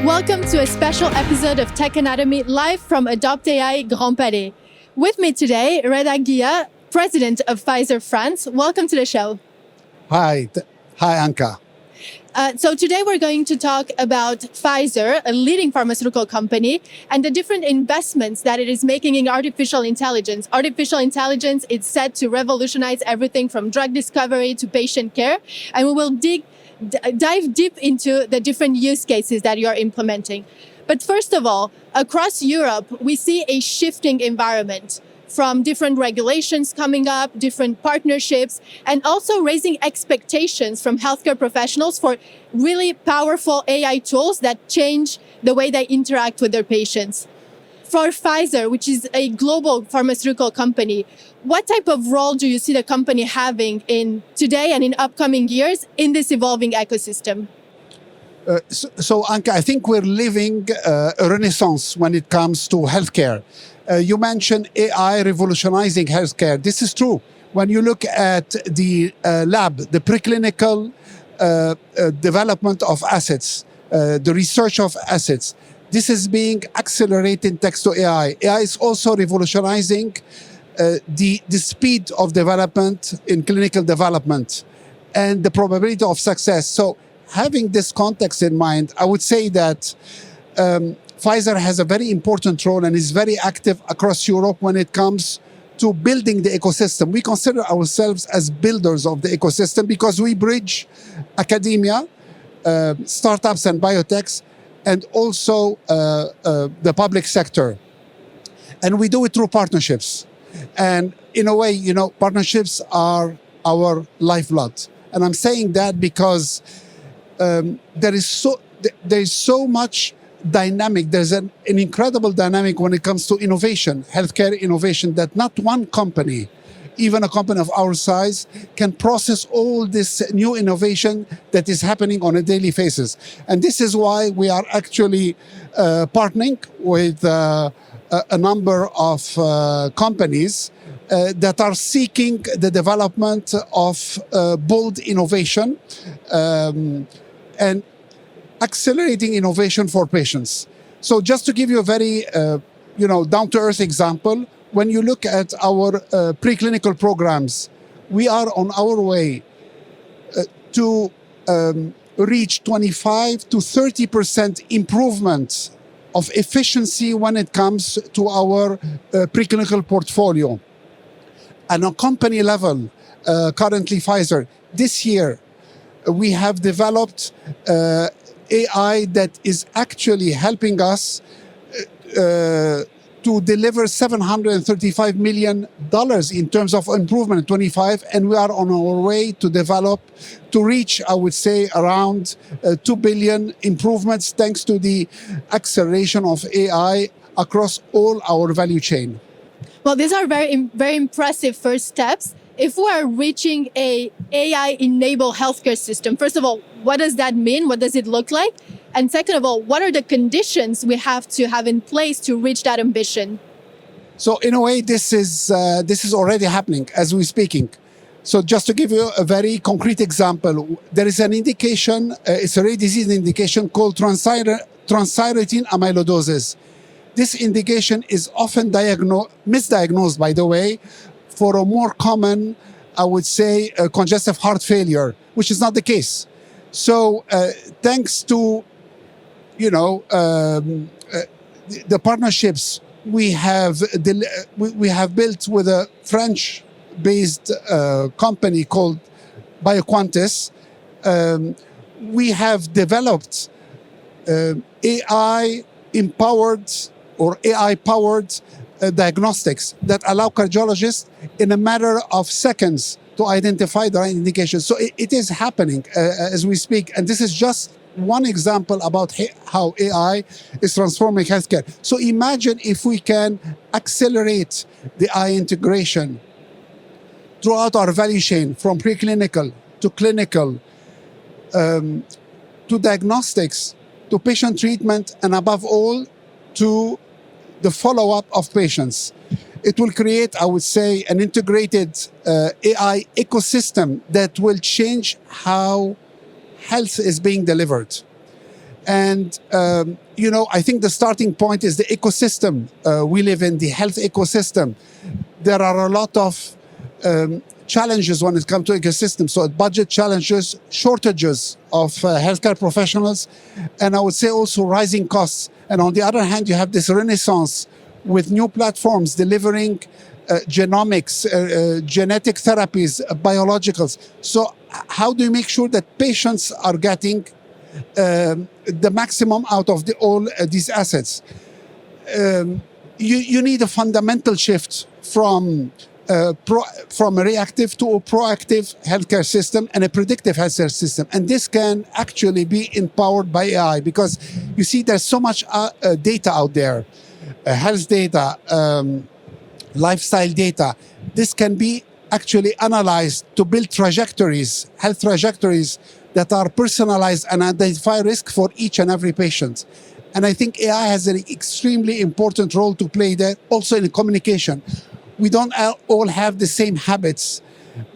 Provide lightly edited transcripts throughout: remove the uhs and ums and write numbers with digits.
Welcome to a special episode of Tech Anatomy live from Adopt AI Grand Palais. With me today, Reda Guiha, President of Pfizer France. Welcome to the show. Hi, Anka. So today we're going to talk about Pfizer, a leading pharmaceutical company, and the different investments that it is making in artificial intelligence. Artificial intelligence is set to revolutionize everything from drug discovery to patient care, and we will dive deep into the different use cases that you're implementing. But first of all, across Europe, we see a shifting environment from different regulations coming up, different partnerships, and also raising expectations from healthcare professionals for really powerful AI tools that change the way they interact with their patients. For Pfizer, which is a global pharmaceutical company, what type of role do you see the company having in today and in upcoming years in this evolving ecosystem? So, Anka, I think we're living a renaissance when it comes to healthcare. You mentioned AI revolutionizing healthcare. This is true. When you look at the lab, the preclinical development of assets, the research of assets, this is being accelerated thanks to AI. AI is also revolutionizing the speed of development in clinical development and the probability of success. So having this context in mind, I would say that Pfizer has a very important role and is very active across Europe when it comes to building the ecosystem. We consider ourselves as builders of the ecosystem because we bridge academia, startups and biotechs, and also the public sector. And we do it through partnerships. And in a way, partnerships are our lifeblood. And I'm saying that because there is so much dynamic. There's an incredible dynamic when it comes to innovation, healthcare innovation, that not one company, even a company of our size, can process all this new innovation that is happening on a daily basis. And this is why we are actually partnering with a number of companies that are seeking the development of bold innovation and accelerating innovation for patients. So just to give you a very down-to-earth example, when you look at our preclinical programs, we are on our way to reach 25 to 30% improvement of efficiency when it comes to our preclinical portfolio. And on company level, currently Pfizer, this year, we have developed AI that is actually helping us to deliver $735 million in terms of improvement in 25, and we are on our way to reach, I would say, around 2 billion improvements thanks to the acceleration of AI across all our value chain. Well, these are very, very impressive first steps. If we are reaching a AI-enabled healthcare system, first of all, what does that mean? What does it look like? And second of all, what are the conditions we have to have in place to reach that ambition? So in a way, this is already happening as we're speaking. So just to give you a very concrete example, there is an indication, it's a rare disease indication called transthyretin amyloidosis. This indication is often misdiagnosed, by the way, for a more common, I would say, congestive heart failure, which is not the case. So thanks to the partnerships we have built with a French-based company called BioQuantis, we have developed AI-empowered or AI-powered diagnostics that allow cardiologists in a matter of seconds to identify the right indication. So it is happening as we speak. And this is just one example about how AI is transforming healthcare. So imagine if we can accelerate the AI integration throughout our value chain, from preclinical to clinical, to diagnostics, to patient treatment, and above all, to the follow-up of patients. It will create, I would say, an integrated AI ecosystem that will change how health is being delivered. And, I think the starting point is the ecosystem we live in, the health ecosystem. There are a lot of challenges when it comes to ecosystem. So budget challenges, shortages of healthcare professionals, and I would say also rising costs. And on the other hand, you have this renaissance with new platforms delivering genomics, genetic therapies, biologicals. So how do you make sure that patients are getting the maximum out of all these assets? You need a fundamental shift from a reactive to a proactive healthcare system and a predictive healthcare system. And this can actually be empowered by AI, because you see there's so much data out there, health data, lifestyle data. This can be actually analyzed to build trajectories, health trajectories that are personalized and identify risk for each and every patient. And I think AI has an extremely important role to play there, also in communication. We don't all have the same habits.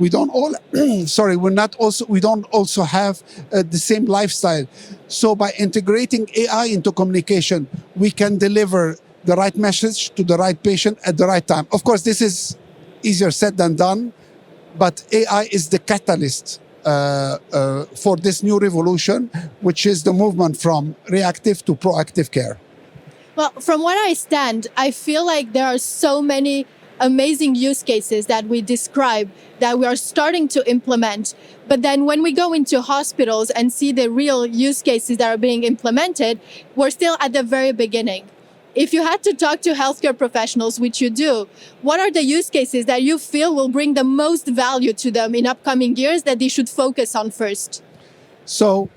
We don't all, we don't also have the same lifestyle. So by integrating AI into communication, we can deliver the right message to the right patient at the right time. Of course, this is easier said than done, but AI is the catalyst for this new revolution, which is the movement from reactive to proactive care. Well, from what I stand, I feel like there are so many amazing use cases that we describe that we are starting to implement. But then when we go into hospitals and see the real use cases that are being implemented, we're still at the very beginning. If you had to talk to healthcare professionals, which you do, what are the use cases that you feel will bring the most value to them in upcoming years that they should focus on first? So,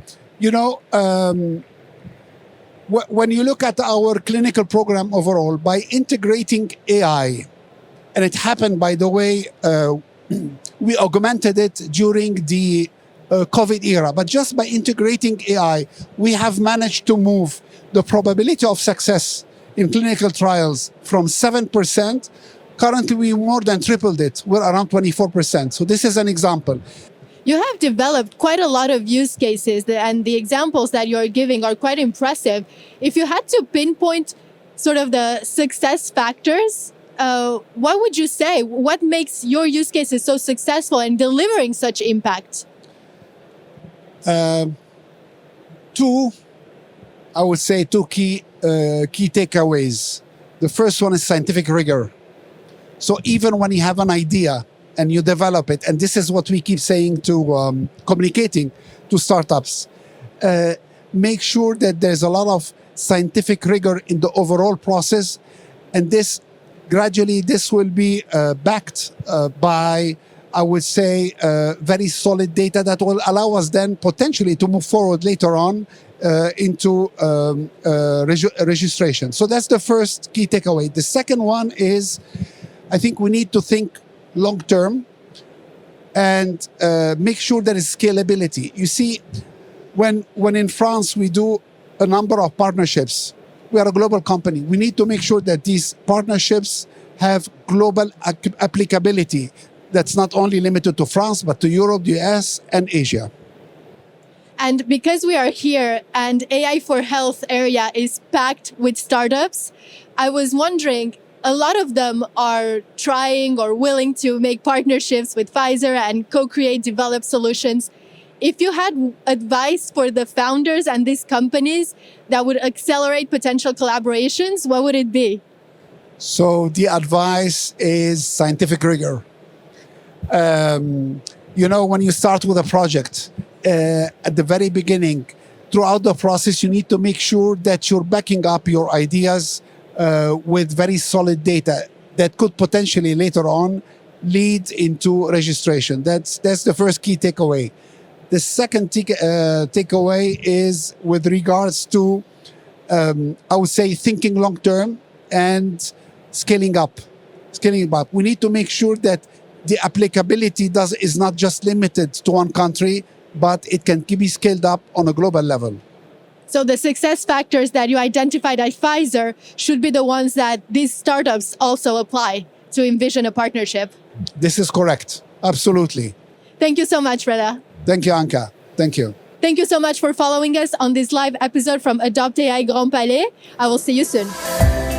when you look at our clinical program overall, by integrating AI, and it happened, by the way, we augmented it during the COVID era, but just by integrating AI, we have managed to move the probability of success in clinical trials from 7%. Currently, we more than tripled it. We're around 24%. So this is an example. You have developed quite a lot of use cases, and the examples that you're giving are quite impressive. If you had to pinpoint sort of the success factors, what would you say? What makes your use cases so successful in delivering such impact? I would say two key takeaways. The first one is scientific rigor. So even when you have an idea and you develop it, and this is what we keep saying to communicating to startups, make sure that there's a lot of scientific rigor in the overall process, and this will be backed by, I would say, very solid data that will allow us then potentially to move forward later on into registration. So that's the first key takeaway. The second one is, I think we need to think long term and make sure there is scalability. You see, when in France we do a number of partnerships, we are a global company. We need to make sure that these partnerships have global applicability. That's not only limited to France, but to Europe, the US, and Asia. And because we are here and AI for Health area is packed with startups, I was wondering, a lot of them are trying or willing to make partnerships with Pfizer and co-create, develop solutions. If you had advice for the founders and these companies that would accelerate potential collaborations, what would it be? So the advice is scientific rigor. When you start with a project, at the very beginning, throughout the process, you need to make sure that you're backing up your ideas with very solid data that could potentially later on lead into registration. That's the first key takeaway. The second takeaway is with regards to, I would say, thinking long term and scaling up. We need to make sure that the applicability is not just limited to one country, but it can be scaled up on a global level. So the success factors that you identified at Pfizer should be the ones that these startups also apply to envision a partnership. This is correct. Absolutely. Thank you so much, Reda. Thank you, Anka. Thank you. Thank you so much for following us on this live episode from Adopt AI Grand Palais. I will see you soon.